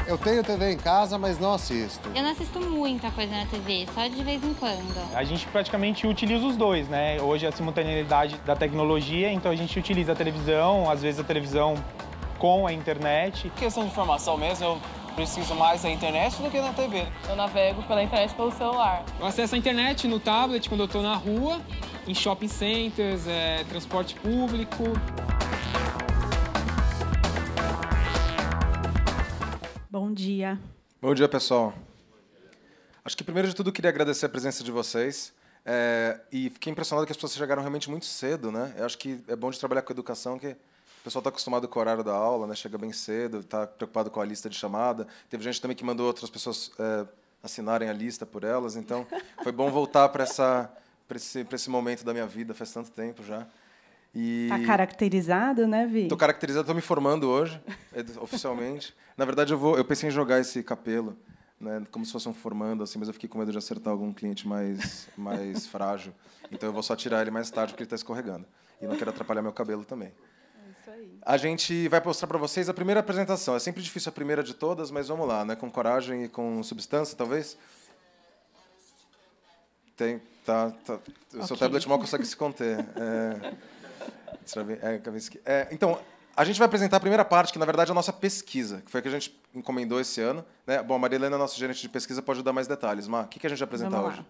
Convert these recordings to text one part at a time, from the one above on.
Eu tenho TV em casa, mas não assisto. Eu não assisto muita coisa na TV, só de vez em quando. A gente praticamente utiliza os dois, né? Hoje a simultaneidade da tecnologia, então a gente utiliza a televisão, às vezes a televisão com a internet. Questão de informação mesmo, eu preciso mais da internet do que da TV. Eu navego pela internet pelo celular. Eu acesso a internet no tablet quando eu estou na rua, em shopping centers, transporte público. Bom dia. Bom dia, pessoal. Acho que, primeiro de tudo, eu queria agradecer a presença de vocês. E fiquei impressionado que as pessoas chegaram realmente muito cedo, né? Eu acho que é bom de trabalhar com educação, que o pessoal está acostumado com o horário da aula, né? Chega bem cedo, está preocupado com a lista de chamada. Teve gente também que mandou outras pessoas assinarem a lista por elas. Então, foi bom voltar para esse momento da minha vida, faz tanto tempo já. Tá caracterizado, né, Vi? Estou caracterizado, estou me formando hoje, oficialmente. Na verdade, eu pensei em jogar esse capelo, né, como se fosse um formando, assim, mas eu fiquei com medo de acertar algum cliente mais frágil. Então eu vou só tirar ele mais tarde, porque ele está escorregando. E não quero atrapalhar meu cabelo também. É isso aí. A gente vai mostrar para vocês a primeira apresentação. É sempre difícil a primeira de todas, mas vamos lá, né, com coragem e com substância, talvez. Tá. O seu tablet mal consegue se conter. Então, a gente vai apresentar a primeira parte, que, na verdade, é a nossa pesquisa, que foi a que a gente encomendou esse ano, né? Bom, a Maria Helena, nossa gerente de pesquisa, pode dar mais detalhes. Mar, o que a gente vai apresentar hoje?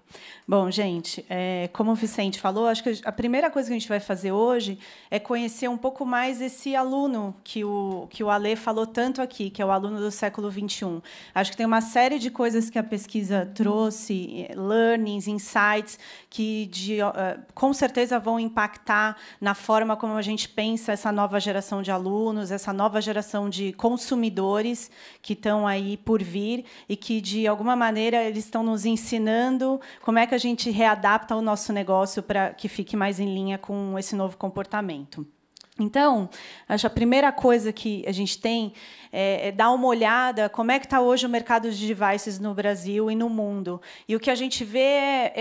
Bom, gente, como o Vicente falou, acho que a primeira coisa que a gente vai fazer hoje é conhecer um pouco mais esse aluno que o Alê falou tanto aqui, que é o aluno do século XXI. Acho que tem uma série de coisas que a pesquisa trouxe, learnings, insights, que com certeza vão impactar na forma como a gente pensa essa nova geração de alunos, essa nova geração de consumidores que estão aí por vir e que, de alguma maneira, eles estão nos ensinando como é que a gente readapta o nosso negócio para que fique mais em linha com esse novo comportamento. Então, acho que a primeira coisa que a gente tem é dar uma olhada como é que está hoje o mercado de devices no Brasil e no mundo. E o que a gente vê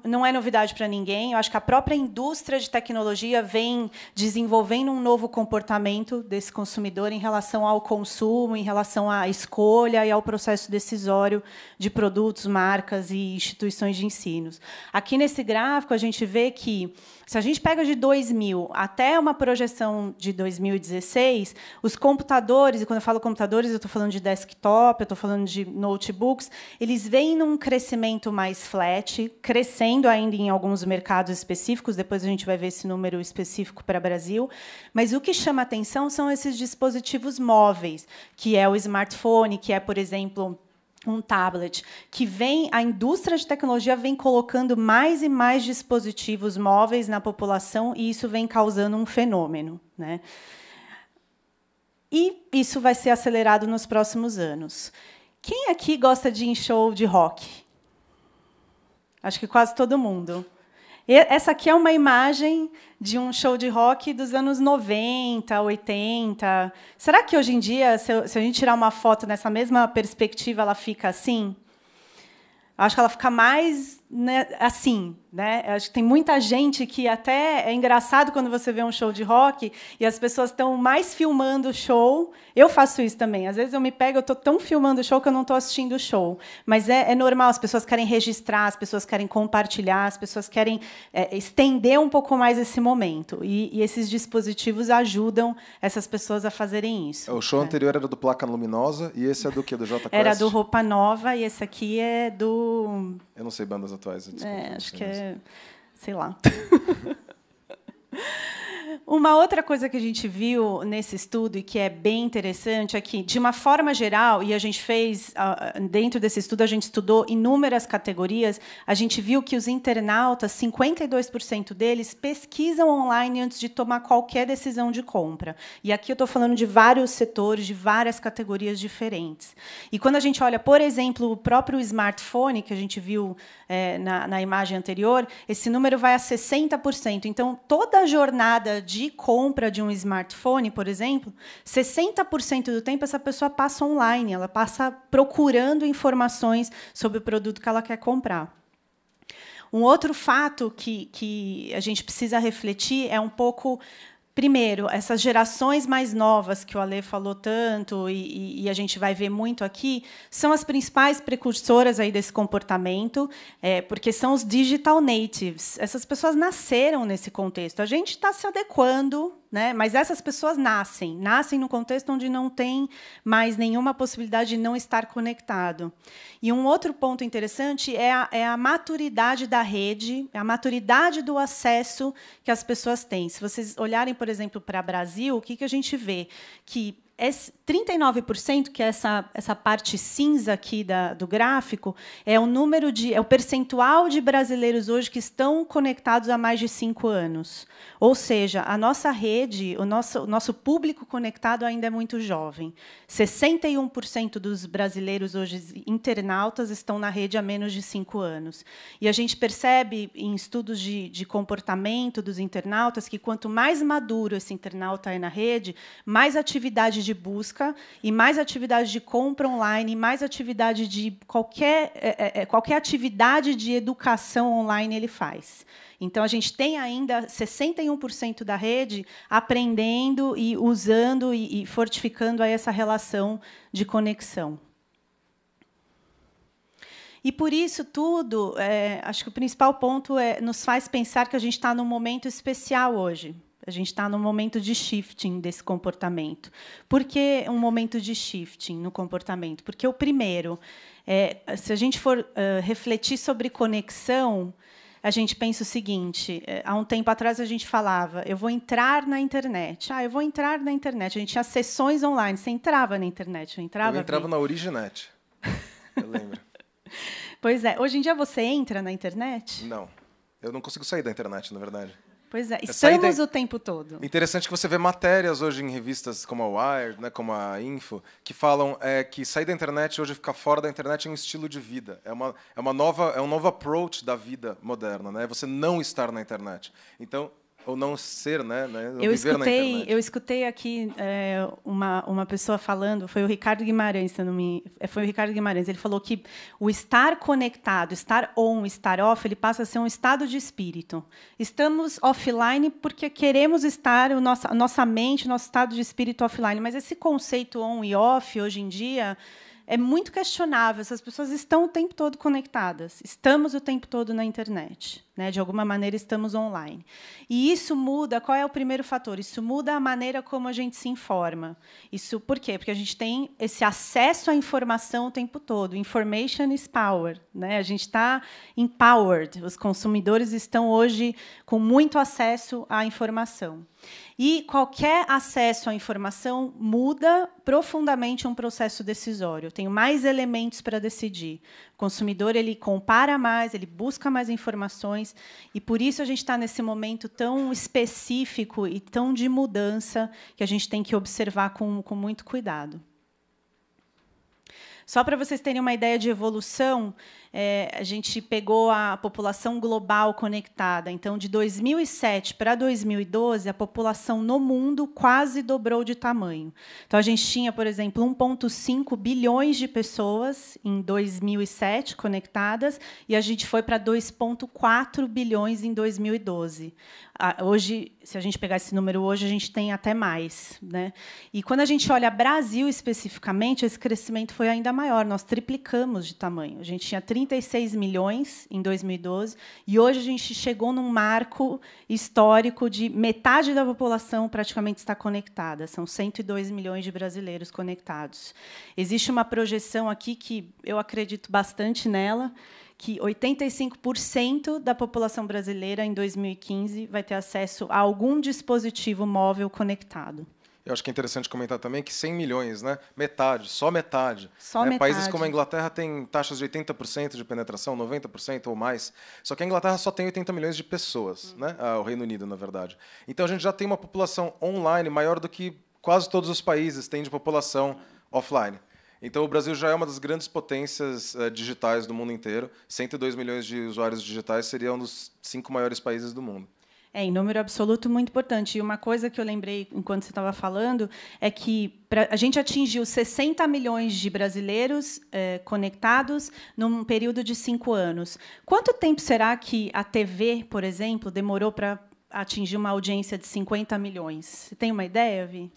não é novidade para ninguém. Eu acho que a própria indústria de tecnologia vem desenvolvendo um novo comportamento desse consumidor em relação ao consumo, em relação à escolha e ao processo decisório de produtos, marcas e instituições de ensino. Aqui nesse gráfico, a gente vê que, se a gente pega de 2000 até uma projeção de 2016, os computadores, e quando eu falo computadores, eu estou falando de desktop, eu estou falando de notebooks, eles vêm num crescimento mais flat, crescendo ainda em alguns mercados específicos, depois a gente vai ver esse número específico para o Brasil, mas o que chama atenção são esses dispositivos móveis, que é o smartphone, que é, por exemplo, um tablet, que a indústria de tecnologia vem colocando mais e mais dispositivos móveis na população, e isso vem causando um fenômeno, né? E isso vai ser acelerado nos próximos anos. Quem aqui gosta de ir em show de rock? Acho que quase todo mundo. Essa aqui é uma imagem de um show de rock dos anos 90, 80. Será que, hoje em dia, se a gente tirar uma foto nessa mesma perspectiva, ela fica assim? Acho que ela fica mais, né, assim, né? Acho que tem muita gente que até é engraçado quando você vê um show de rock e as pessoas estão mais filmando o show. Eu faço isso também. Às vezes eu me pego, eu estou tão filmando o show que eu não estou assistindo o show. Mas é normal, as pessoas querem registrar, as pessoas querem compartilhar, as pessoas querem estender um pouco mais esse momento. E esses dispositivos ajudam essas pessoas a fazerem isso. O show anterior era do Placa Luminosa e esse é do quê? Do Jota Quest? Era do Roupa Nova e esse aqui é do... Eu não sei bandas atuais. Desculpa, acho que sei lá. Uma outra coisa que a gente viu nesse estudo e que é bem interessante é que, de uma forma geral, e a gente fez, dentro desse estudo, a gente estudou inúmeras categorias, a gente viu que os internautas, 52% deles, pesquisam online antes de tomar qualquer decisão de compra. E aqui eu estou falando de vários setores, de várias categorias diferentes. E quando a gente olha, por exemplo, o próprio smartphone, que a gente viu na imagem anterior, esse número vai a 60%. Então, toda a jornada de compra de um smartphone, por exemplo, 60% do tempo essa pessoa passa online, ela passa procurando informações sobre o produto que ela quer comprar. Um outro fato que a gente precisa refletir é um pouco Primeiro, essas gerações mais novas que o Ale falou tanto e a gente vai ver muito aqui, são as principais precursoras aí desse comportamento, porque são os digital natives. Essas pessoas nasceram nesse contexto. A gente está se adequando, né? Mas essas pessoas nascem num contexto onde não tem mais nenhuma possibilidade de não estar conectado. E um outro ponto interessante é a maturidade da rede, a maturidade do acesso que as pessoas têm. Se vocês olharem, por exemplo, para o Brasil, o que a gente vê? Que 39%, que é essa parte cinza aqui do gráfico, é o percentual de brasileiros hoje que estão conectados há mais de 5 anos. Ou seja, a nossa rede, o nosso público conectado ainda é muito jovem. 61% dos brasileiros hoje internautas estão na rede há menos de 5 anos. E a gente percebe em estudos de comportamento dos internautas que quanto mais maduro esse internauta é na rede, mais atividade de busca e mais atividade de compra online, e mais atividade de qualquer atividade de educação online ele faz. Então, a gente tem ainda 61% da rede aprendendo e usando e fortificando aí essa relação de conexão. E, por isso tudo, acho que o principal ponto nos faz pensar que a gente está num momento especial hoje. A gente está num momento de shifting desse comportamento. Por que um momento de shifting no comportamento? Porque, o primeiro, se a gente for refletir sobre conexão, a gente pensa o seguinte: há um tempo atrás a gente falava, eu vou entrar na internet. Eu vou entrar na internet. A gente tinha sessões online. Você entrava na internet, não entrava? Eu entrava na Originet. Eu lembro. Pois é. Hoje em dia você entra na internet? Não. Eu não consigo sair da internet, na verdade. Pois é, estamos o tempo todo. Interessante que você vê matérias hoje em revistas como a Wired, né, como a Info, que falam que sair da internet hoje, ficar fora da internet é um estilo de vida. É um novo approach da vida moderna, né? Você não estar na internet. Então, ou não ser, né? Não viver na internet. Eu escutei aqui uma pessoa falando, foi o Ricardo Guimarães, foi o Ricardo Guimarães. Ele falou que o estar conectado, estar on, estar off, ele passa a ser um estado de espírito. Estamos offline porque queremos estar, a nossa mente, o nosso estado de espírito offline. Mas esse conceito on e off, hoje em dia, é muito questionável. Essas pessoas estão o tempo todo conectadas. Estamos o tempo todo na internet. Né? De alguma maneira, estamos online. E isso muda. Qual é o primeiro fator? Isso muda a maneira como a gente se informa. Isso por quê? Porque a gente tem esse acesso à informação o tempo todo. Information is power. Né? A gente está empowered. Os consumidores estão hoje com muito acesso à informação. E qualquer acesso à informação muda profundamente um processo decisório. Eu tenho mais elementos para decidir. O consumidor ele compara mais, ele busca mais informações, e por isso a gente está nesse momento tão específico e tão de mudança que a gente tem que observar com muito cuidado. Só para vocês terem uma ideia de evolução, a gente pegou a população global conectada. Então, de 2007 para 2012, a população no mundo quase dobrou de tamanho. Então, a gente tinha, por exemplo, 1,5 bilhões de pessoas em 2007 conectadas, e a gente foi para 2,4 bilhões em 2012. Hoje, se a gente pegar esse número hoje, a gente tem até mais. Né? E, quando a gente olha Brasil especificamente, esse crescimento foi ainda maior. Nós triplicamos de tamanho. A gente tinha 36 milhões em 2012, e hoje a gente chegou num marco histórico de metade da população praticamente está conectada. São 102 milhões de brasileiros conectados. Existe uma projeção aqui que eu acredito bastante nela, que 85% da população brasileira, em 2015, vai ter acesso a algum dispositivo móvel conectado. Eu acho que é interessante comentar também que 100 milhões, né? Metade, só metade. Só metade. Países como a Inglaterra têm taxas de 80% de penetração, 90% ou mais. Só que a Inglaterra só tem 80 milhões de pessoas, né? O Reino Unido, na verdade. Então, a gente já tem uma população online maior do que quase todos os países têm de população offline. Então, o Brasil já é uma das grandes potências digitais do mundo inteiro. 102 milhões de usuários digitais seria um dos 5 maiores países do mundo. Em número absoluto, muito importante. E uma coisa que eu lembrei enquanto você estava falando é que a gente atingiu 60 milhões de brasileiros conectados num período de 5 anos. Quanto tempo será que a TV, por exemplo, demorou para atingir uma audiência de 50 milhões? Você tem uma ideia, Vi?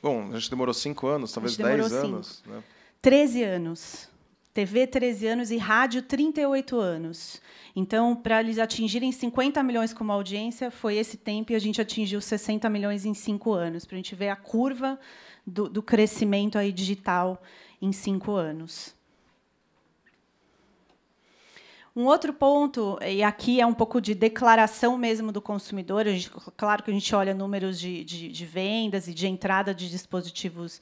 Bom, a gente demorou 5 anos, talvez 10 anos. Né? 13 anos. TV, 13 anos e rádio, 38 anos. Então, para eles atingirem 50 milhões como audiência, foi esse tempo e a gente atingiu 60 milhões em 5 anos, para a gente ver a curva do crescimento aí digital em 5 anos. Um outro ponto, e aqui é um pouco de declaração mesmo do consumidor, claro que a gente olha números de vendas e de entrada de dispositivos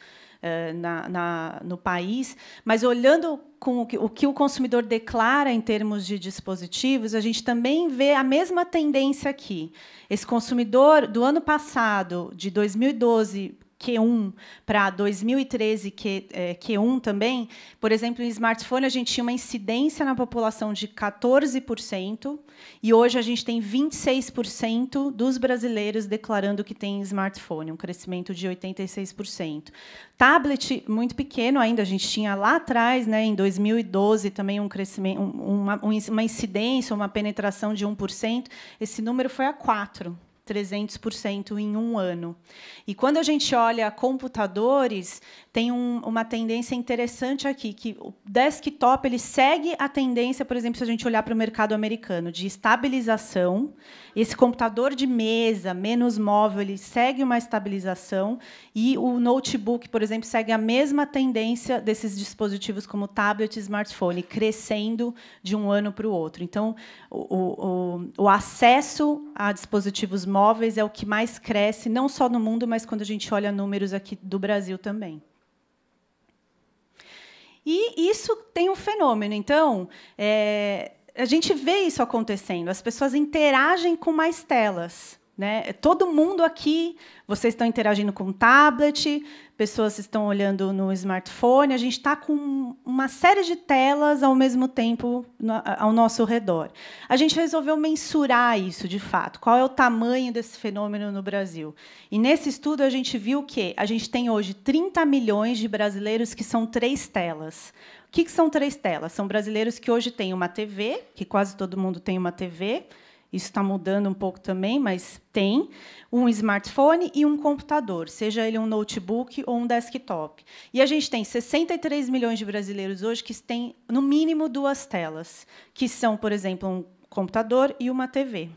no país, mas olhando com o que o consumidor declara em termos de dispositivos, a gente também vê a mesma tendência aqui. Esse consumidor, do ano passado, de 2012, Q1 para 2013, Q1 também, por exemplo, em smartphone, a gente tinha uma incidência na população de 14%, e hoje a gente tem 26% dos brasileiros declarando que tem smartphone, um crescimento de 86%. Tablet, muito pequeno ainda, a gente tinha lá atrás, né, em 2012, também um crescimento, uma incidência, uma penetração de 1%, esse número foi a 4%. 300% em um ano. E quando a gente olha computadores, tem uma tendência interessante aqui, que o desktop ele segue a tendência, por exemplo, se a gente olhar para o mercado americano, de estabilização. Esse computador de mesa, menos móvel, ele segue uma estabilização, e o notebook, por exemplo, segue a mesma tendência desses dispositivos como tablet e smartphone, crescendo de um ano para o outro. Então, o acesso a dispositivos móveis é o que mais cresce, não só no mundo, mas quando a gente olha números aqui do Brasil também. E isso tem um fenômeno. Então, a gente vê isso acontecendo. As pessoas interagem com mais telas, né? Todo mundo aqui, vocês estão interagindo com o tablet, pessoas estão olhando no smartphone, a gente está com uma série de telas ao mesmo tempo ao nosso redor. A gente resolveu mensurar isso, de fato, qual é o tamanho desse fenômeno no Brasil. E, nesse estudo, a gente viu que a gente tem hoje 30 milhões de brasileiros que são 3 telas. O que são 3 telas? São brasileiros que hoje têm uma TV, que quase todo mundo tem uma TV, isso está mudando um pouco também, mas tem um smartphone e um computador, seja ele um notebook ou um desktop. E a gente tem 63 milhões de brasileiros hoje que têm, no mínimo, 2 telas, que são, por exemplo, um computador e uma TV.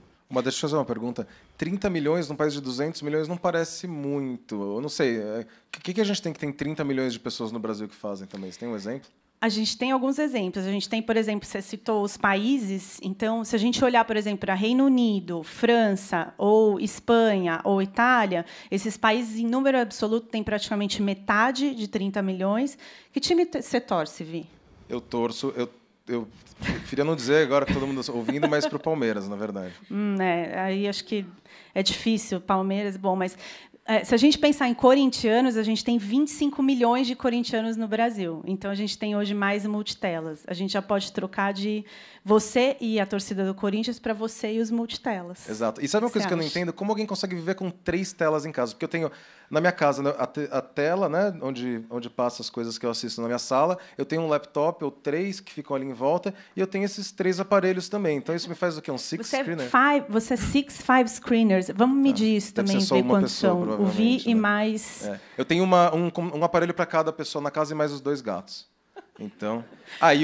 Deixa eu fazer uma pergunta. 30 milhões num país de 200 milhões não parece muito. Eu não sei. O que a gente tem que tem 30 milhões de pessoas no Brasil que fazem também? Você tem um exemplo? A gente tem alguns exemplos. A gente tem, por exemplo, você citou os países. Então, se a gente olhar, por exemplo, para Reino Unido, França, ou Espanha, ou Itália, esses países, em número absoluto, têm praticamente metade de 30 milhões. Que time você torce, Vi? Eu torço... Eu preferia não dizer agora que todo mundo está ouvindo, mas para o Palmeiras, na verdade. Aí acho que é difícil, Palmeiras, bom, mas se a gente pensar em corintianos, a gente tem 25 milhões de corintianos no Brasil. Então, a gente tem hoje mais multitelas. A gente já pode trocar de você e a torcida do Corinthians para você e os multitelas. Exato. E sabe uma coisa que eu não entendo? Como alguém consegue viver com 3 telas em casa? Porque eu tenho, na minha casa, a tela, né, onde passa as coisas que eu assisto na minha sala, eu tenho um laptop ou 3 que ficam ali em volta, e eu tenho esses 3 aparelhos também. Então, isso me faz o quê? Um 6 screener? Você é 6 screeners. Vamos medir isso também, ver quantos são. O Vi e mais... Eu tenho um aparelho para cada pessoa na casa e mais os 2 gatos. Então,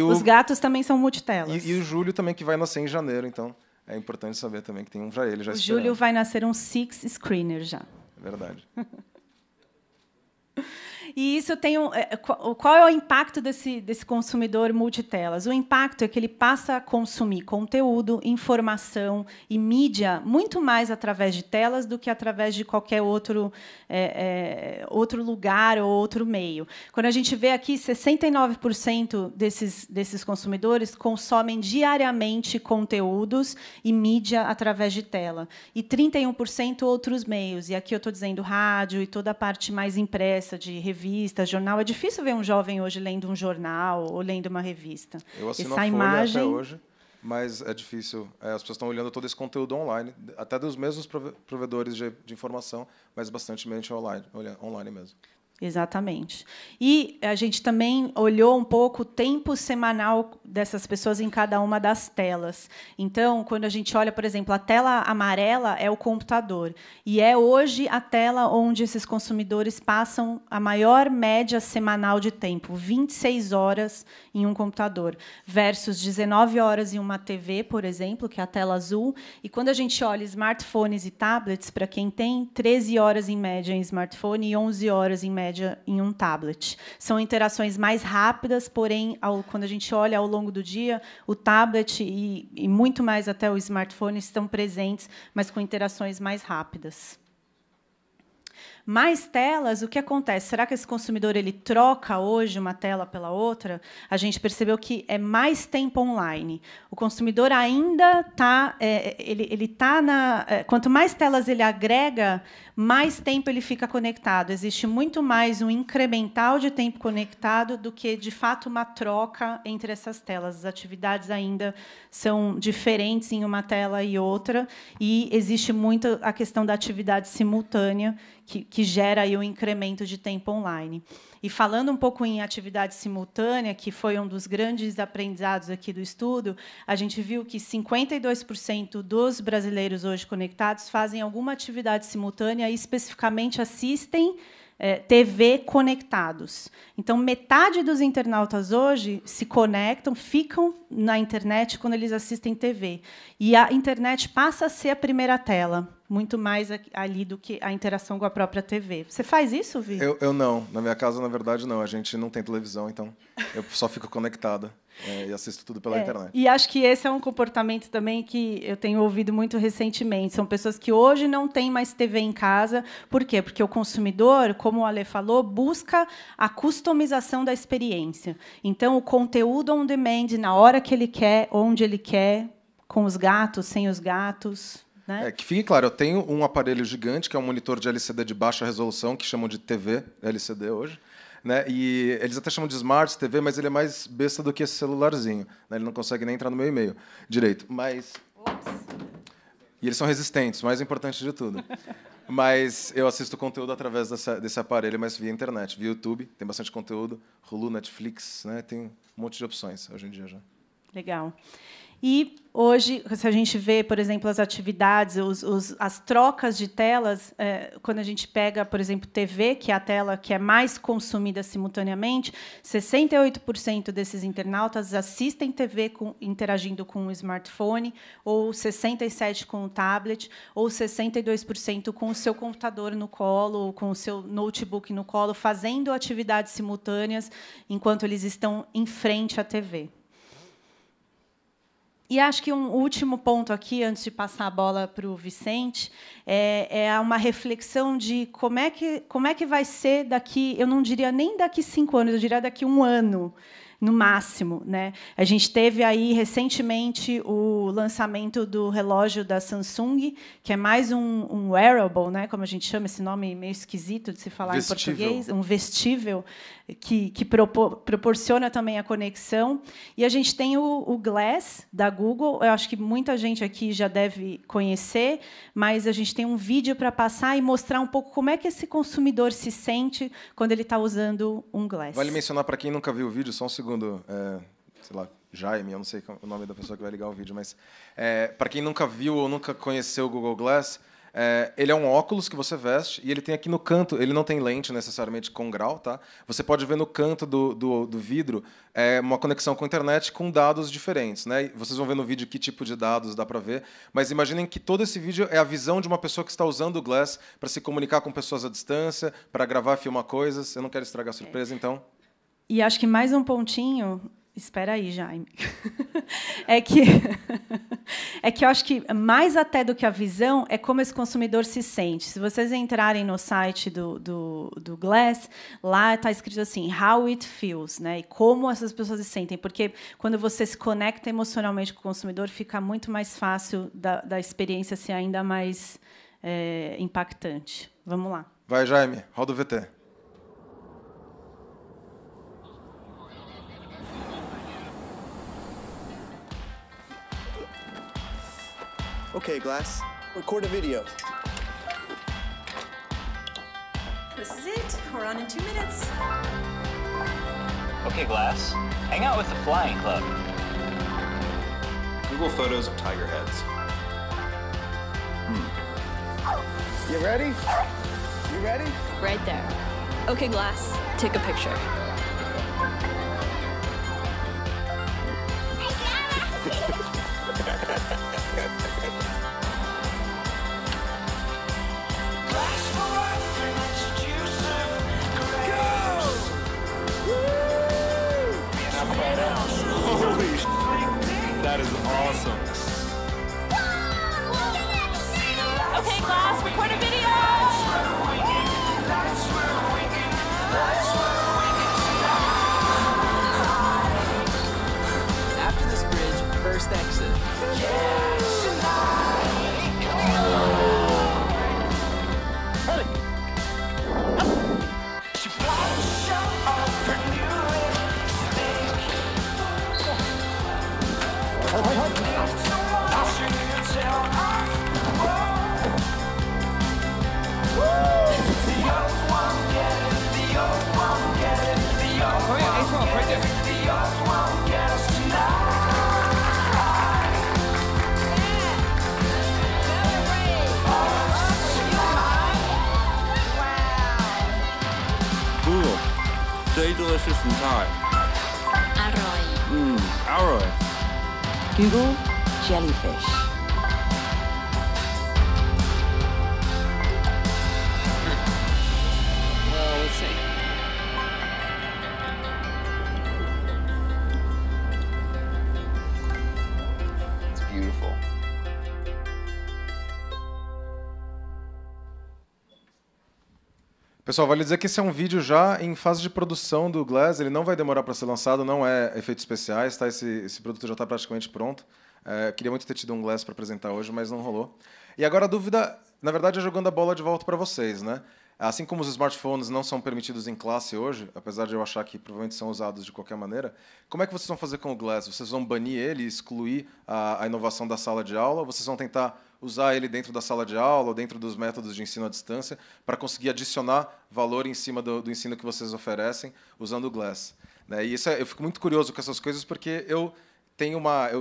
os gatos também são multitelas. E o Júlio também, que vai nascer em janeiro. Então, é importante saber também que tem um para ele já. O Júlio vai nascer um 6 screener já. É verdade. E isso tem qual é o impacto desse consumidor multitelas? O impacto é que ele passa a consumir conteúdo, informação e mídia muito mais através de telas do que através de qualquer outro lugar ou outro meio. Quando a gente vê aqui, 69% desses consumidores consomem diariamente conteúdos e mídia através de tela, e 31% outros meios. E aqui eu estou dizendo rádio e toda a parte mais impressa de revista, jornal. É difícil ver um jovem hoje lendo um jornal ou lendo uma revista. Eu assino a Folha até hoje, mas é difícil. As pessoas estão olhando todo esse conteúdo online, até dos mesmos provedores de informação, mas bastante online mesmo. Exatamente. E a gente também olhou um pouco o tempo semanal dessas pessoas em cada uma das telas. Então, quando a gente olha, por exemplo, a tela amarela é o computador. E é hoje a tela onde esses consumidores passam a maior média semanal de tempo, 26 horas em um computador, versus 19 horas em uma TV, por exemplo, que é a tela azul. E quando a gente olha smartphones e tablets, para quem tem, 13 horas em média em smartphone e 11 horas em média em um tablet. São interações mais rápidas, porém, quando a gente olha ao longo do dia, o tablet e muito mais até o smartphone estão presentes, mas com interações mais rápidas. Mais telas, o que acontece? Será que esse consumidor ele troca hoje uma tela pela outra? A gente percebeu que é mais tempo online. O consumidor ainda está... quanto mais telas ele agrega, mais tempo ele fica conectado. Existe muito mais um incremental de tempo conectado do que, de fato, uma troca entre essas telas. As atividades ainda são diferentes em uma tela e outra, e existe muito a questão da atividade simultânea, que gera aí um incremento de tempo online. E falando um pouco em atividade simultânea, que foi um dos grandes aprendizados aqui do estudo, a gente viu que 52% dos brasileiros hoje conectados fazem alguma atividade simultânea e especificamente assistem TV conectados. Então, metade dos internautas hoje se conectam, ficam na internet quando eles assistem TV. E a internet passa a ser a primeira tela, muito mais ali do que a interação com a própria TV. Você faz isso, Vi? Eu não. Na minha casa, na verdade, não. A gente não tem televisão, então eu só fico conectada e assisto tudo pela internet. E acho que esse é um comportamento também que eu tenho ouvido muito recentemente. São pessoas que hoje não têm mais TV em casa. Por quê? Porque o consumidor, como o Ale falou, busca a customização da experiência. Então, o conteúdo on demand, na hora que ele quer, onde ele quer, com os gatos, sem os gatos... Né? Que fique claro, eu tenho um aparelho gigante, que é um monitor de LCD de baixa resolução, que chamam de TV LCD hoje. Né? E eles até chamam de Smart TV, mas ele é mais besta do que esse celularzinho. Né? Ele não consegue nem entrar no meu e-mail direito. Mas... E eles são resistentes, mais importante de tudo. Mas eu assisto conteúdo através desse aparelho, mas via internet, via YouTube. Tem bastante conteúdo. Hulu, Netflix, né? Tem um monte de opções hoje em dia já. Legal. E hoje, se a gente vê, por exemplo, as atividades, as trocas de telas, quando a gente pega, por exemplo, TV, que é a tela que é mais consumida simultaneamente, 68% desses internautas assistem TV interagindo com o smartphone, ou 67% com o tablet, ou 62% com o seu computador no colo, ou com o seu notebook no colo, fazendo atividades simultâneas enquanto eles estão em frente à TV. E acho que um último ponto aqui, antes de passar a bola para o Vicente, é uma reflexão de como é que vai ser daqui, eu não diria nem daqui 5 anos, eu diria daqui 1 ano, no máximo. Né? A gente teve aí, recentemente, o lançamento do relógio da Samsung, que é mais um wearable, né? Como a gente chama esse nome meio esquisito de se falar vestível. Em português, um vestível, que proporciona também a conexão. E a gente tem o Glass, da Google. Eu acho que muita gente aqui já deve conhecer, mas a gente tem um vídeo para passar e mostrar um pouco como é que esse consumidor se sente quando ele está usando um Glass. Vale mencionar, para quem nunca viu o vídeo, só um segundo, sei lá, Jaime, eu não sei o nome da pessoa que vai ligar o vídeo, mas para quem nunca viu ou nunca conheceu o Google Glass, ele é um óculos que você veste e ele tem aqui no canto, ele não tem lente necessariamente com grau, tá? Você pode ver no canto do vidro uma conexão com a internet com dados diferentes, né? E vocês vão ver no vídeo que tipo de dados dá para ver, mas imaginem que todo esse vídeo é a visão de uma pessoa que está usando o Glass para se comunicar com pessoas à distância, para gravar, filmar coisas. Eu não quero estragar a surpresa, então... E acho que mais um pontinho... Espera aí, Jaime. É que eu acho que mais até do que a visão é como esse consumidor se sente. Se vocês entrarem no site do Glass, lá está escrito assim, how it feels, né? E como essas pessoas se sentem. Porque quando você se conecta emocionalmente com o consumidor, fica muito mais fácil da experiência ser ainda mais impactante. Vamos lá. Vai, Jaime. Roda o VT. Okay, Glass, record a video. This is it. We're on in 2 minutes. Okay, Glass. Hang out with the Flying Club. Google photos of tiger heads. You ready? You ready? Right there. Okay, Glass. Take a picture. Holy sh**. That is awesome. Okay, Glass, record a video! After this bridge, first exit. Oh yeah, A12, right there. Google. Stay delicious in Thai. อร่อย Aroy. Google jellyfish. Well, let's see. It's beautiful. Pessoal, vale dizer que esse é um vídeo já em fase de produção do Glass, ele não vai demorar para ser lançado, não é efeitos especiais, tá? Esse produto já está praticamente pronto. Queria muito ter tido um Glass para apresentar hoje, mas não rolou. E agora a dúvida, na verdade, é jogando a bola de volta para vocês, né? Assim como os smartphones não são permitidos em classe hoje, apesar de eu achar que provavelmente são usados de qualquer maneira, como é que vocês vão fazer com o Glass? Vocês vão banir ele, excluir a inovação da sala de aula, ou vocês vão tentar usar ele dentro da sala de aula ou dentro dos métodos de ensino à distância para conseguir adicionar valor em cima do ensino que vocês oferecem usando o Glass? Né? E eu fico muito curioso com essas coisas porque eu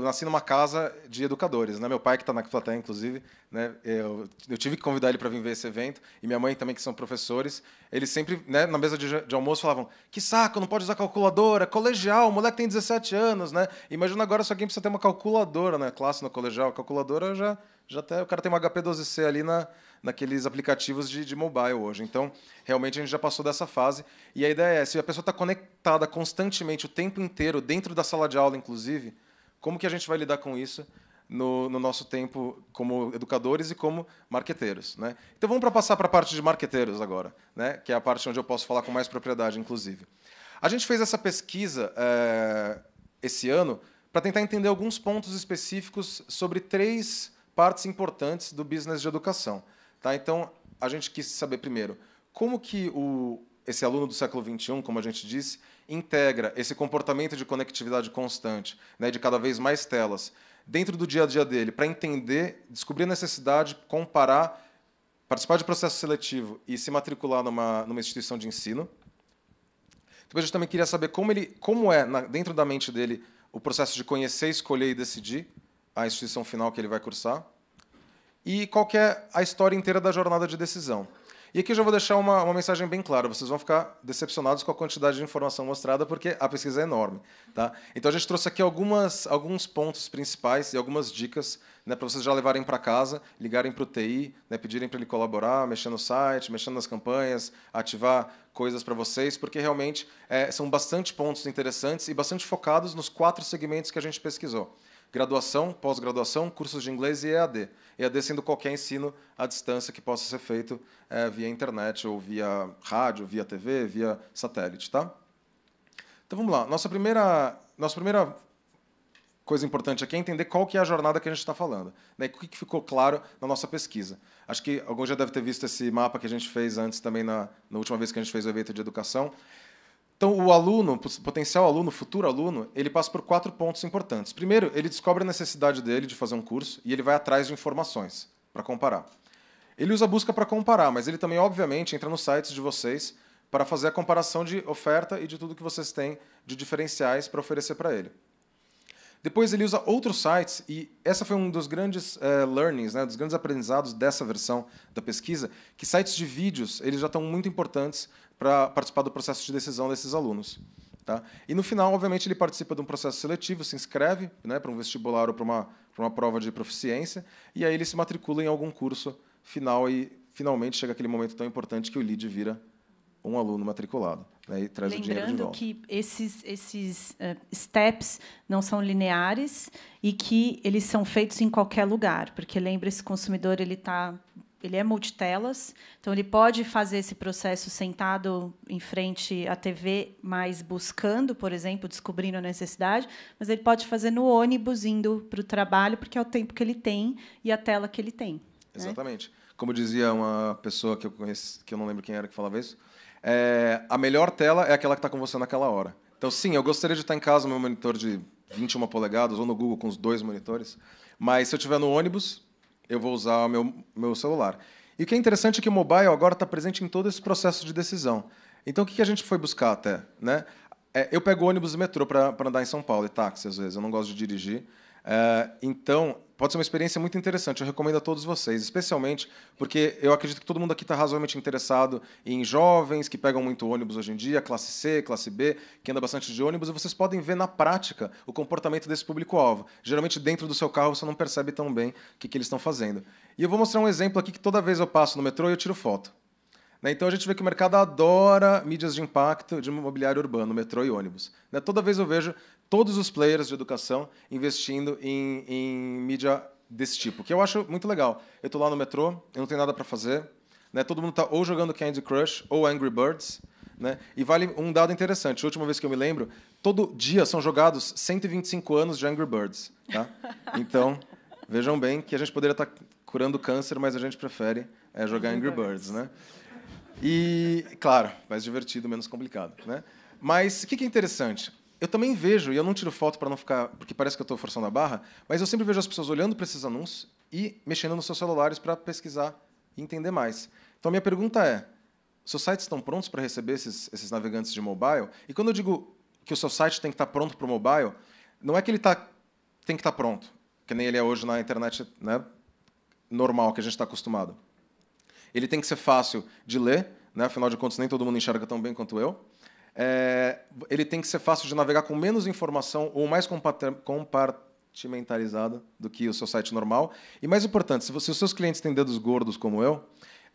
nasci numa casa de educadores, né? Meu pai, que está na plateia, inclusive, né? Eu tive que convidar ele para vir ver esse evento, e minha mãe também, que são professores. Eles sempre, né, na mesa de almoço, falavam: que saco, não pode usar calculadora, colegial, o moleque tem 17 anos, né? Imagina agora se alguém precisa ter uma calculadora, né? Classe no colegial, calculadora já até o cara tem uma HP12C ali naqueles aplicativos de mobile hoje. Então, realmente, a gente já passou dessa fase. E a ideia é, se a pessoa está conectada constantemente, o tempo inteiro, dentro da sala de aula, inclusive, como que a gente vai lidar com isso no nosso tempo como educadores e como marqueteiros, né? Então, vamos passar para a parte de marqueteiros agora, né? Que é a parte onde eu posso falar com mais propriedade, inclusive. A gente fez essa pesquisa esse ano para tentar entender alguns pontos específicos sobre 3 partes importantes do business de educação. Tá? Então, a gente quis saber primeiro como que esse aluno do século XXI, como a gente disse, integra esse comportamento de conectividade constante, né, de cada vez mais telas, dentro do dia a dia dele, para entender, descobrir a necessidade, comparar, participar de processo seletivo e se matricular numa instituição de ensino. Depois a gente também queria saber como é, dentro da mente dele, o processo de conhecer, escolher e decidir a instituição final que ele vai cursar, e qual que é a história inteira da jornada de decisão. E aqui eu já vou deixar uma mensagem bem clara, vocês vão ficar decepcionados com a quantidade de informação mostrada, porque a pesquisa é enorme. Tá? Então a gente trouxe aqui alguns pontos principais e algumas dicas, né, para vocês já levarem para casa, ligarem para o TI, né, pedirem para ele colaborar, mexer no site, mexendo nas campanhas, ativar coisas para vocês, porque realmente são bastante pontos interessantes e bastante focados nos 4 segmentos que a gente pesquisou. Graduação, pós-graduação, cursos de inglês e EAD. EAD sendo qualquer ensino à distância que possa ser feito via internet, ou via rádio, via TV, via satélite. Tá? Então, vamos lá. Nossa primeira coisa importante aqui é entender qual que é a jornada que a gente está falando, né? O que ficou claro na nossa pesquisa. Acho que alguém já deve ter visto esse mapa que a gente fez antes também na última vez que a gente fez o evento de educação. Então, o aluno, o potencial aluno, o futuro aluno, ele passa por 4 pontos importantes. Primeiro, ele descobre a necessidade dele de fazer um curso e ele vai atrás de informações para comparar. Ele usa a busca para comparar, mas ele também, obviamente, entra nos sites de vocês para fazer a comparação de oferta e de tudo que vocês têm de diferenciais para oferecer para ele. Depois ele usa outros sites, e essa foi um dos grandes learnings, né, dos grandes aprendizados dessa versão da pesquisa, que sites de vídeos eles já estão muito importantes para participar do processo de decisão desses alunos. Tá? E no final, obviamente, ele participa de um processo seletivo, se inscreve, né, para um vestibular ou para uma prova de proficiência, e aí ele se matricula em algum curso final e finalmente chega aquele momento tão importante que o lead vira um aluno matriculado, né, e traz o dinheiro de volta. Lembrando que esses steps não são lineares e que eles são feitos em qualquer lugar, porque lembra, esse consumidor ele é multitelas, então ele pode fazer esse processo sentado em frente à TV, mas buscando, por exemplo, descobrindo a necessidade, mas ele pode fazer no ônibus indo para o trabalho, porque é o tempo que ele tem e a tela que ele tem. Exatamente. Né? Como dizia uma pessoa que eu conheço, que eu não lembro quem era que falava isso, a melhor tela é aquela que está com você naquela hora. Então, sim, eu gostaria de estar em casa no meu monitor de 21 polegadas ou no Google com os 2 monitores, mas se eu estiver no ônibus, eu vou usar o meu celular. E o que é interessante é que o mobile agora está presente em todo esse processo de decisão. Então, o que a gente foi buscar até? Né? Eu pego ônibus e metrô para andar em São Paulo, e táxi, às vezes. Eu não gosto de dirigir. Então, pode ser uma experiência muito interessante. Eu recomendo a todos vocês, especialmente porque eu acredito que todo mundo aqui está razoavelmente interessado em jovens que pegam muito ônibus hoje em dia, classe C, classe B, que anda bastante de ônibus, e vocês podem ver na prática o comportamento desse público-alvo. Geralmente, dentro do seu carro, você não percebe tão bem o que eles estão fazendo. E eu vou mostrar um exemplo aqui que toda vez eu passo no metrô e eu tiro foto. Então, a gente vê que o mercado adora mídias de impacto de imobiliário urbano, metrô e ônibus. Toda vez eu vejo todos os players de educação investindo em mídia desse tipo, que eu acho muito legal. Eu estou lá no metrô, eu não tenho nada para fazer, todo mundo está ou jogando Candy Crush ou Angry Birds, e vale um dado interessante. A última vez que eu me lembro, todo dia são jogados 125 anos de Angry Birds. Tá? Então, vejam bem que a gente poderia estar curando câncer, mas a gente prefere jogar Angry Birds. E, claro, mais divertido, menos complicado. Mas o que é interessante? Eu também vejo, e eu não tiro foto para não ficar, porque parece que eu estou forçando a barra, mas eu sempre vejo as pessoas olhando para esses anúncios e mexendo nos seus celulares para pesquisar e entender mais. Então, a minha pergunta é, seus sites estão prontos para receber esses navegantes de mobile? E quando eu digo que o seu site tem que estar pronto para o mobile, não é que ele tem que estar pronto, que nem ele é hoje na internet normal, que a gente está acostumado. Ele tem que ser fácil de ler, afinal de contas, nem todo mundo enxerga tão bem quanto eu. Ele tem que ser fácil de navegar com menos informação ou mais compartimentalizada do que o seu site normal. E mais importante, se os seus clientes têm dedos gordos como eu,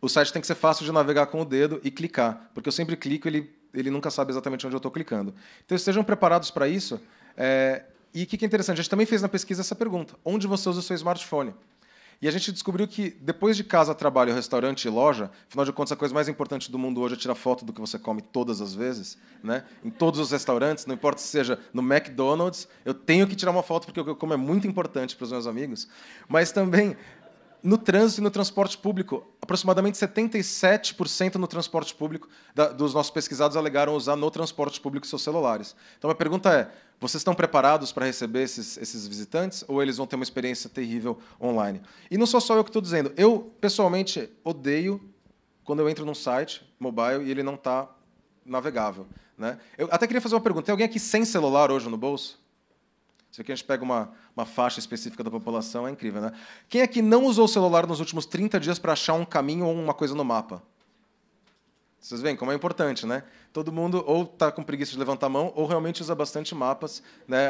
o site tem que ser fácil de navegar com o dedo e clicar, porque eu sempre clico e ele nunca sabe exatamente onde eu estou clicando. Então, estejam preparados para isso. E o que é interessante, a gente também fez na pesquisa essa pergunta: onde você usa o seu smartphone? E a gente descobriu que, depois de casa, trabalho, restaurante e loja, afinal de contas, a coisa mais importante do mundo hoje é tirar foto do que você come todas as vezes, em todos os restaurantes, não importa se seja no McDonald's, eu tenho que tirar uma foto porque o que eu como é muito importante para os meus amigos, mas também no trânsito e no transporte público. Aproximadamente 77% no transporte público dos nossos pesquisados alegaram usar no transporte público seus celulares. Então, a pergunta é, vocês estão preparados para receber esses visitantes ou eles vão ter uma experiência terrível online? E não sou só eu que estou dizendo. Eu, pessoalmente, odeio quando eu entro num site mobile e ele não está navegável. Eu até queria fazer uma pergunta. Tem alguém aqui sem celular hoje no bolso? Isso aqui a gente pega uma faixa específica da população, é incrível, né? Quem aqui não usou o celular nos últimos 30 dias para achar um caminho ou uma coisa no mapa? Vocês veem como é importante, né? Todo mundo ou está com preguiça de levantar a mão ou realmente usa bastante mapas.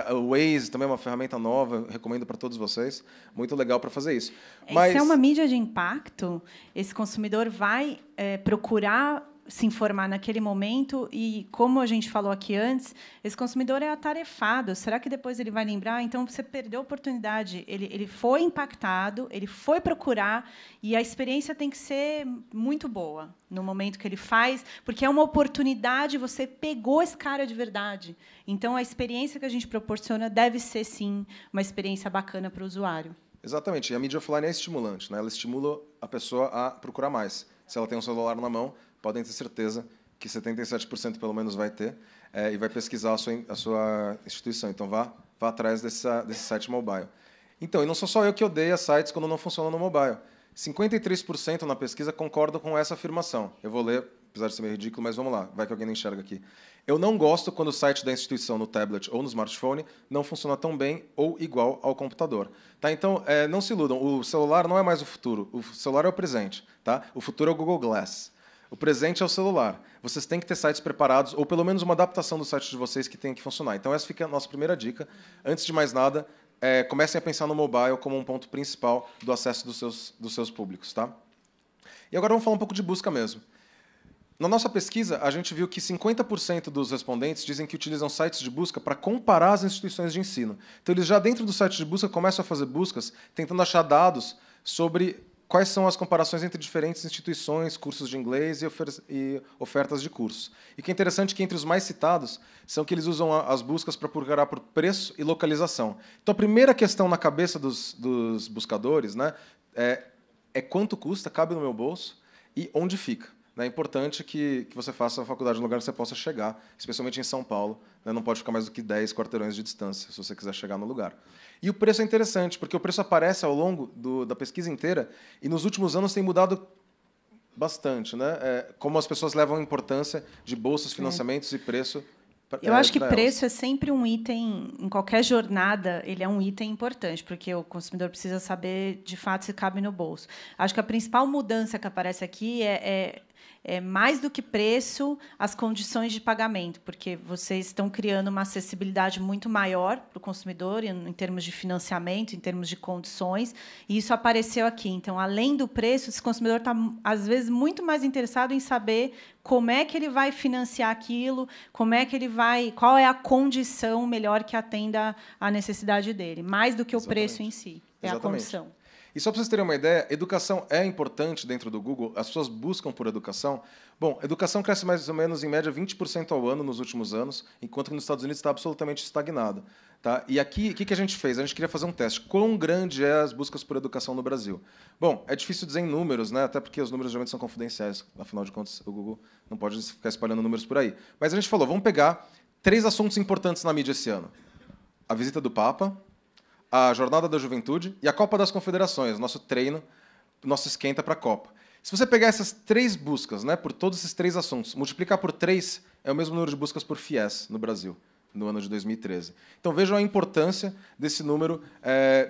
O Waze também é uma ferramenta nova, eu recomendo para todos vocês. Muito legal para fazer isso. Mas se é uma mídia de impacto, esse consumidor vai procurar se informar naquele momento e, como a gente falou aqui antes, esse consumidor é atarefado. Será que depois ele vai lembrar? Então, você perdeu a oportunidade. Ele foi impactado, ele foi procurar e a experiência tem que ser muito boa no momento que ele faz, porque é uma oportunidade, você pegou esse cara de verdade. Então, a experiência que a gente proporciona deve ser, sim, uma experiência bacana para o usuário. Exatamente. E a mídia offline é estimulante. Ela estimula a pessoa a procurar mais. Se ela tem um celular na mão, podem ter certeza que 77% pelo menos vai ter e vai pesquisar a sua instituição. Então, vá atrás desse site mobile. Então, e não sou só eu que odeio sites quando não funcionam no mobile. 53% na pesquisa concordam com essa afirmação. Eu vou ler, apesar de ser meio ridículo, mas vamos lá, vai que alguém não enxerga aqui. Eu não gosto quando o site da instituição no tablet ou no smartphone não funciona tão bem ou igual ao computador. Tá? Então, não se iludam, o celular não é mais o futuro, o celular é o presente. Tá? O futuro é o Google Glass. O presente é o celular. Vocês têm que ter sites preparados, ou pelo menos uma adaptação do site de vocês que tem que funcionar. Então, essa fica a nossa primeira dica. Antes de mais nada, comecem a pensar no mobile como um ponto principal do acesso dos seus públicos. Tá? E agora vamos falar um pouco de busca mesmo. Na nossa pesquisa, a gente viu que 50% dos respondentes dizem que utilizam sites de busca para comparar as instituições de ensino. Então, eles já dentro do site de busca começam a fazer buscas tentando achar dados sobre quais são as comparações entre diferentes instituições, cursos de inglês e ofertas de cursos. E o que é interessante é que entre os mais citados são que eles usam as buscas para procurar por preço e localização. Então, a primeira questão na cabeça dos buscadores, né, é quanto custa, cabe no meu bolso e onde fica. É importante que você faça a faculdade no lugar que você possa chegar, especialmente em São Paulo. Né? Não pode ficar mais do que 10 quarteirões de distância, se você quiser chegar no lugar. E o preço é interessante, porque o preço aparece ao longo da pesquisa inteira e nos últimos anos tem mudado bastante. Né? Como as pessoas levam a importância de bolsas, financiamentos e preço. Eu acho que preço é sempre um item, em qualquer jornada, ele é um item importante, porque o consumidor precisa saber, de fato, se cabe no bolso. Acho que a principal mudança que aparece aqui é mais do que preço, as condições de pagamento, porque vocês estão criando uma acessibilidade muito maior para o consumidor, em termos de financiamento, em termos de condições, e isso apareceu aqui. Então, além do preço, esse consumidor está, às vezes, muito mais interessado em saber como é que ele vai financiar aquilo, qual é a condição melhor que atenda à necessidade dele, mais do que o preço em si, é a condição. E só para vocês terem uma ideia, educação é importante dentro do Google, as pessoas buscam por educação. Bom, educação cresce mais ou menos, em média, 20% ao ano nos últimos anos, enquanto que nos Estados Unidos está absolutamente estagnado. Tá? E aqui, o que a gente fez? A gente queria fazer um teste. Quão grande é as buscas por educação no Brasil? Bom, é difícil dizer em números, né? Até porque os números geralmente são confidenciais. Afinal de contas, o Google não pode ficar espalhando números por aí. Mas a gente falou, vamos pegar 3 assuntos importantes na mídia esse ano. A visita do Papa, a Jornada da Juventude e a Copa das Confederações, nosso treino, nosso esquenta para a Copa. Se você pegar essas 3 buscas, né, por todos esses 3 assuntos, multiplicar por 3, é o mesmo número de buscas por FIES no Brasil, no ano de 2013. Então, vejam a importância desse número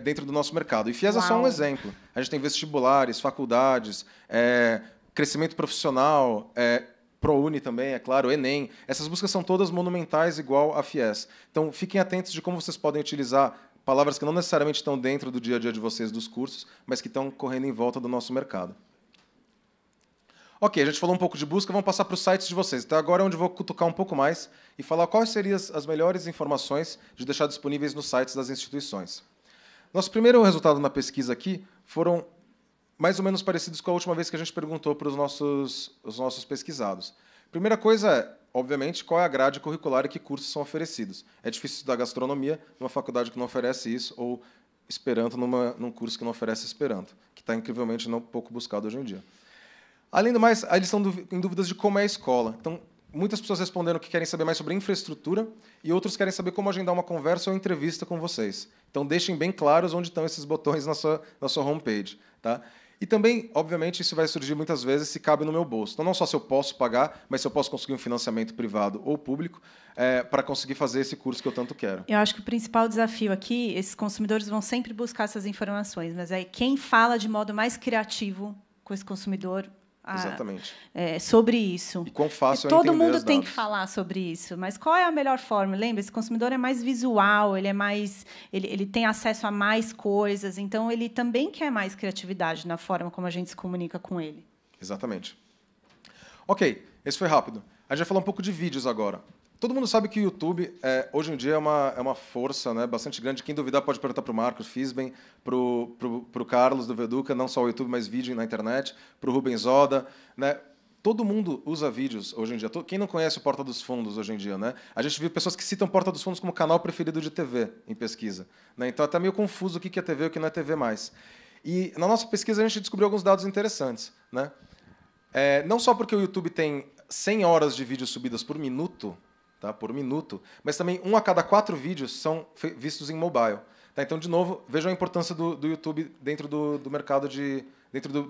dentro do nosso mercado. E FIES é só um exemplo. A gente tem vestibulares, faculdades, crescimento profissional, ProUni também, é claro, Enem. Essas buscas são todas monumentais igual a FIES. Então, fiquem atentos de como vocês podem utilizar palavras que não necessariamente estão dentro do dia a dia de vocês, dos cursos, mas que estão correndo em volta do nosso mercado. Ok, a gente falou um pouco de busca, vamos passar para os sites de vocês. Então, agora é onde eu vou cutucar um pouco mais e falar quais seriam as melhores informações de deixar disponíveis nos sites das instituições. Nosso primeiro resultado na pesquisa aqui foram mais ou menos parecidos com a última vez que a gente perguntou para os nossos pesquisados. Primeira coisa é, obviamente, qual é a grade curricular e que cursos são oferecidos. É difícil estudar gastronomia numa faculdade que não oferece isso, ou Esperanto num curso que não oferece Esperanto, que está incrivelmente não pouco buscado hoje em dia. Além do mais, eles estão em dúvidas de como é a escola. Então, muitas pessoas responderam que querem saber mais sobre a infraestrutura e outros querem saber como agendar uma conversa ou entrevista com vocês. Então, deixem bem claros onde estão esses botões na sua homepage. Tá? E também, obviamente, isso vai surgir muitas vezes se cabe no meu bolso. Então, não só se eu posso pagar, mas se eu posso conseguir um financiamento privado ou público para conseguir fazer esse curso que eu tanto quero. Eu acho que o principal desafio aqui, esses consumidores vão sempre buscar essas informações, mas é quem fala de modo mais criativo com esse consumidor Exatamente. Sobre isso. E quão fácil é todo entender mundo os tem dados. que falar sobre isso, mas qual é a melhor forma? Lembra, esse consumidor é mais visual, ele tem acesso a mais coisas, então ele também quer mais criatividade na forma como a gente se comunica com ele. Exatamente. Ok, esse foi rápido. A gente vai falar um pouco de vídeos agora. Todo mundo sabe que o YouTube, hoje em dia, é uma força, né, bastante grande. Quem duvidar pode perguntar para o Marcos Fisben, para o Carlos do Veduca, não só o YouTube, mas vídeo na internet, para o Rubens Zoda. Né? Todo mundo usa vídeos hoje em dia. Quem não conhece o Porta dos Fundos hoje em dia? Né? A gente viu pessoas que citam Porta dos Fundos como canal preferido de TV em pesquisa. Né? Então, é até meio confuso o que é TV e o que não é TV mais. E, na nossa pesquisa, a gente descobriu alguns dados interessantes. Né? Não só porque o YouTube tem 100 horas de vídeos subidas por minuto, tá? Por minuto, mas também 1 a cada 4 vídeos são vistos em mobile. Tá, então, de novo, vejam a importância do YouTube dentro do mercado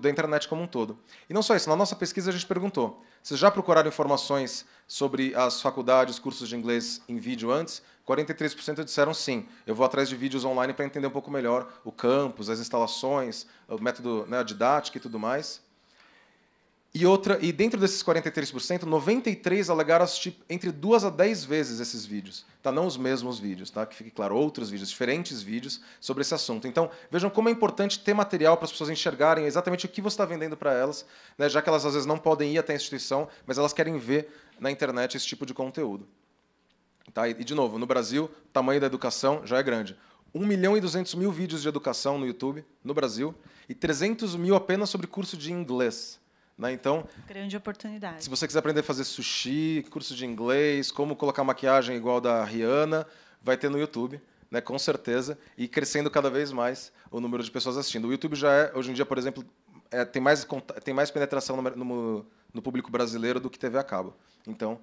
da internet como um todo. E não só isso, na nossa pesquisa a gente perguntou, vocês já procuraram informações sobre as faculdades, cursos de inglês em vídeo antes? 43% disseram sim. Eu vou atrás de vídeos online para entender um pouco melhor o campus, as instalações, o método, né, a didática e tudo mais. E dentro desses 43%, 93% alegaram assistir entre 2 a 10 vezes esses vídeos. Tá? Não os mesmos vídeos, tá? Que fique claro, outros vídeos, diferentes vídeos sobre esse assunto. Então, vejam como é importante ter material para as pessoas enxergarem exatamente o que você está vendendo para elas, né? Já que elas às vezes não podem ir até a instituição, mas elas querem ver na internet esse tipo de conteúdo. Tá? E, de novo, no Brasil, o tamanho da educação já é grande. 1.200.000 vídeos de educação no YouTube, no Brasil, e 300 mil apenas sobre curso de inglês. Né? Então, grande oportunidade. Se você quiser aprender a fazer sushi, curso de inglês, como colocar maquiagem igual da Rihanna, vai ter no YouTube, né? Com certeza, e crescendo cada vez mais o número de pessoas assistindo. O YouTube já é, hoje em dia, por exemplo, tem mais penetração no público brasileiro do que TV a cabo. Então,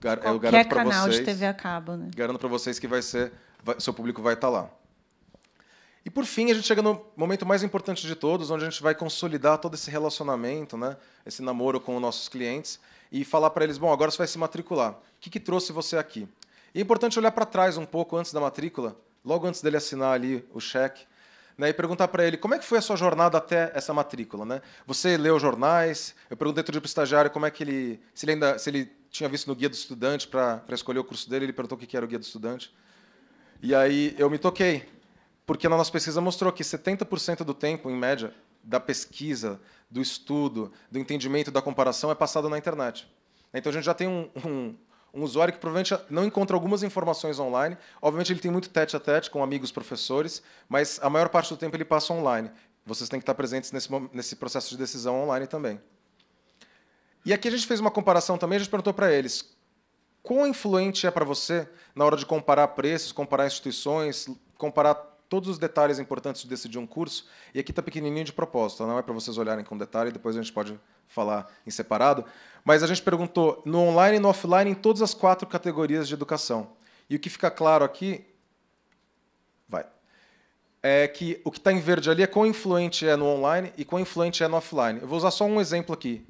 eu garanto para canal vocês, de TV a cabo, né? Garanto para vocês que seu público vai estar lá. E, por fim, a gente chega no momento mais importante de todos, onde a gente vai consolidar todo esse relacionamento, né, esse namoro com os nossos clientes, e falar para eles, bom, agora você vai se matricular. O que trouxe você aqui? E é importante olhar para trás um pouco antes da matrícula, logo antes dele assinar ali o cheque, né, e perguntar para ele como é que foi a sua jornada até essa matrícula. Né? Você leu jornais? Eu perguntei outro dia para o estagiário como é que se ele tinha visto no Guia do Estudante para escolher o curso dele, ele perguntou o que era o Guia do Estudante. E aí eu me toquei. Porque na nossa pesquisa mostrou que 70% do tempo, em média, da pesquisa, do estudo, do entendimento, da comparação é passado na internet. Então a gente já tem um usuário que provavelmente não encontra algumas informações online. Obviamente ele tem muito tete-a-tete com amigos professores, mas a maior parte do tempo ele passa online. Vocês têm que estar presentes nesse processo de decisão online também. E aqui a gente fez uma comparação também, a gente perguntou para eles quão influente é para você na hora de comparar preços, comparar instituições, comparar todos os detalhes importantes de decidir um curso, e aqui está pequenininho de propósito, não é para vocês olharem com detalhe, depois a gente pode falar em separado, mas a gente perguntou no online e no offline em todas as 4 categorias de educação. E o que fica claro aqui é que o que está em verde ali é quão influente é no online e quão influente é no offline. Eu vou usar só um exemplo aqui.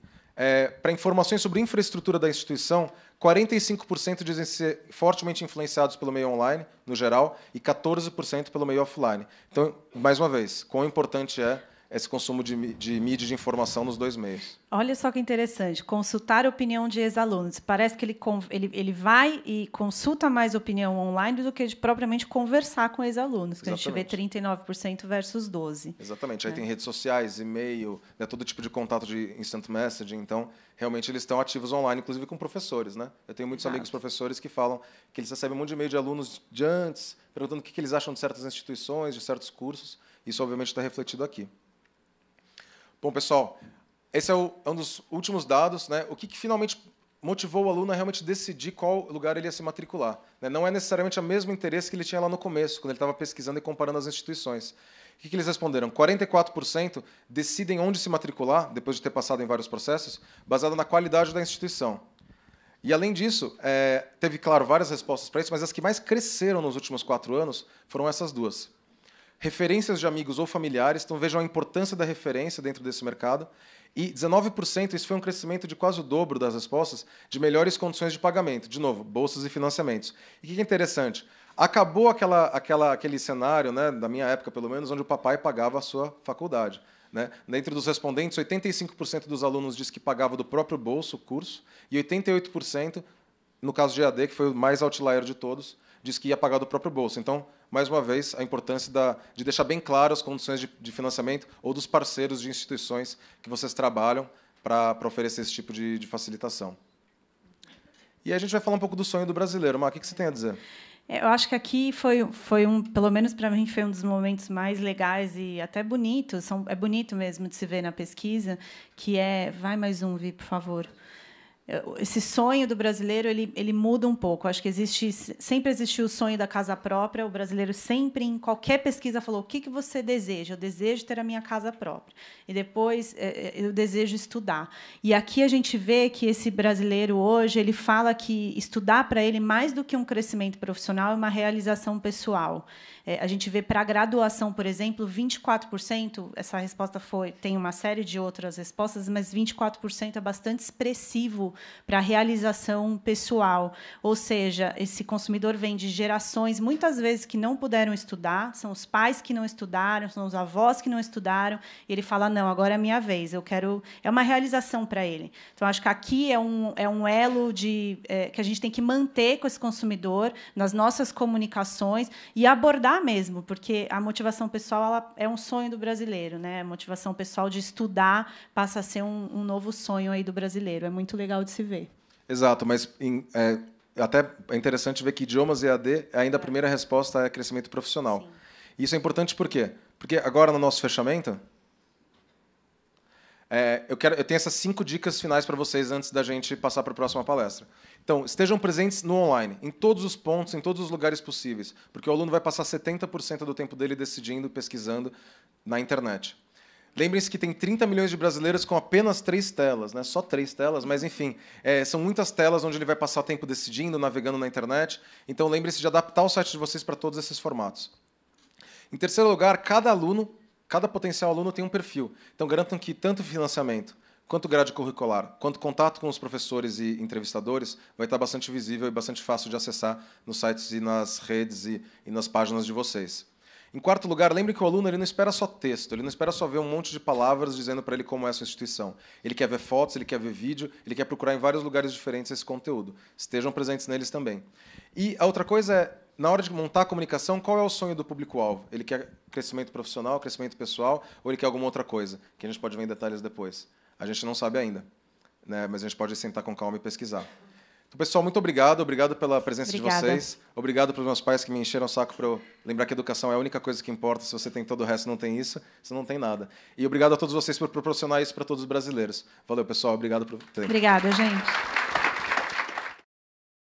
Para informações sobre infraestrutura da instituição, 45% dizem ser fortemente influenciados pelo meio online, no geral, e 14% pelo meio offline. Então, mais uma vez, quão importante é esse consumo de mídia de informação nos dois meios. Olha só que interessante, consultar a opinião de ex-alunos. Parece que ele vai e consulta mais opinião online do que de propriamente conversar com ex-alunos, que a gente vê 39% versus 12%. Exatamente. Aí tem redes sociais, e-mail, né, todo tipo de contato de instant messaging. Então, realmente, eles estão ativos online, inclusive com professores. Né? Eu tenho muitos amigos professores que falam que eles recebem um monte de e-mail de alunos de antes, perguntando o que eles acham de certas instituições, de certos cursos. Isso, obviamente, está refletido aqui. Bom, pessoal, esse é um dos últimos dados. Né? O que finalmente motivou o aluno a realmente decidir qual lugar ele ia se matricular. Né? Não é necessariamente o mesmo interesse que ele tinha lá no começo, quando ele estava pesquisando e comparando as instituições. O que eles responderam? 44% decidem onde se matricular, depois de ter passado em vários processos, baseado na qualidade da instituição. E, além disso, teve, claro, várias respostas para isso, mas as que mais cresceram nos últimos 4 anos foram essas duas. Referências de amigos ou familiares, então vejam a importância da referência dentro desse mercado. E 19%, isso foi um crescimento de quase o dobro das respostas, de melhores condições de pagamento. De novo, bolsas e financiamentos. E o que é interessante? Acabou aquele cenário, né, da minha época, pelo menos, onde o papai pagava a sua faculdade. Né? Dentro dos respondentes, 85% dos alunos diz que pagava do próprio bolso o curso, e 88%, no caso de EAD, que foi o mais outlier de todos, diz que ia pagar do próprio bolso. Então, mais uma vez, a importância de deixar bem claro as condições de financiamento ou dos parceiros de instituições que vocês trabalham para oferecer esse tipo de facilitação. E aí a gente vai falar um pouco do sonho do brasileiro. Mar, o que você tem a dizer? Eu acho que aqui foi pelo menos para mim, foi um dos momentos mais legais e até bonitos. É bonito mesmo de se ver na pesquisa, que vai mais um, Vi, por favor. esse sonho do brasileiro ele muda um pouco. Acho que sempre existiu o sonho da casa própria. O brasileiro sempre, em qualquer pesquisa, falou: o que você deseja? Eu desejo ter a minha casa própria. E depois eu desejo estudar. E aqui a gente vê que esse brasileiro hoje ele fala que estudar para ele, mais do que um crescimento profissional, é uma realização pessoal. A gente vê para a graduação, por exemplo, 24%, essa resposta tem uma série de outras respostas, mas 24% é bastante expressivo para a realização pessoal. Ou seja, esse consumidor vem de gerações, muitas vezes, que não puderam estudar, são os pais que não estudaram, são os avós que não estudaram, e ele fala: não, agora é a minha vez, eu quero... É uma realização para ele. Então, acho que aqui é um elo que a gente tem que manter com esse consumidor nas nossas comunicações e abordar mesmo, porque a motivação pessoal ela é um sonho do brasileiro, né? A motivação pessoal de estudar passa a ser um novo sonho aí do brasileiro. É muito legal de se ver. Exato, mas até é interessante ver que idiomas EAD, ainda a primeira resposta é crescimento profissional. Sim. Isso é importante por quê? Porque agora, no nosso fechamento, eu tenho essas 5 dicas finais para vocês antes da gente passar para a próxima palestra. Então, estejam presentes no online, em todos os pontos, em todos os lugares possíveis, porque o aluno vai passar 70% do tempo dele decidindo, pesquisando na internet. Lembrem-se que tem 30 milhões de brasileiros com apenas 3 telas, né? Só 3 telas, mas, enfim, são muitas telas onde ele vai passar o tempo decidindo, navegando na internet. Então, lembrem-se de adaptar o site de vocês para todos esses formatos. Em terceiro lugar, cada potencial aluno tem um perfil. Então, garantam que tanto o financiamento, quanto grade curricular, quanto contato com os professores e entrevistadores, vai estar bastante visível e bastante fácil de acessar nos sites e nas redes e nas páginas de vocês. Em quarto lugar, lembre que o aluno ele não espera só texto, ele não espera só ver um monte de palavras dizendo para ele como é a sua instituição. Ele quer ver fotos, ele quer ver vídeo, ele quer procurar em vários lugares diferentes esse conteúdo. Estejam presentes neles também. E a outra coisa é, na hora de montar a comunicação, qual é o sonho do público-alvo? Ele quer crescimento profissional, crescimento pessoal, ou ele quer alguma outra coisa? Que a gente pode ver em detalhes depois. A gente não sabe ainda, né? Mas a gente pode sentar com calma e pesquisar. Então, pessoal, muito obrigado. Obrigado pela presença de vocês. Obrigado para os meus pais que me encheram o saco para eu lembrar que educação é a única coisa que importa. Se você tem todo o resto e não tem isso, você não tem nada. E obrigado a todos vocês por proporcionar isso para todos os brasileiros. Valeu, pessoal. Obrigado por ter. Obrigada, gente.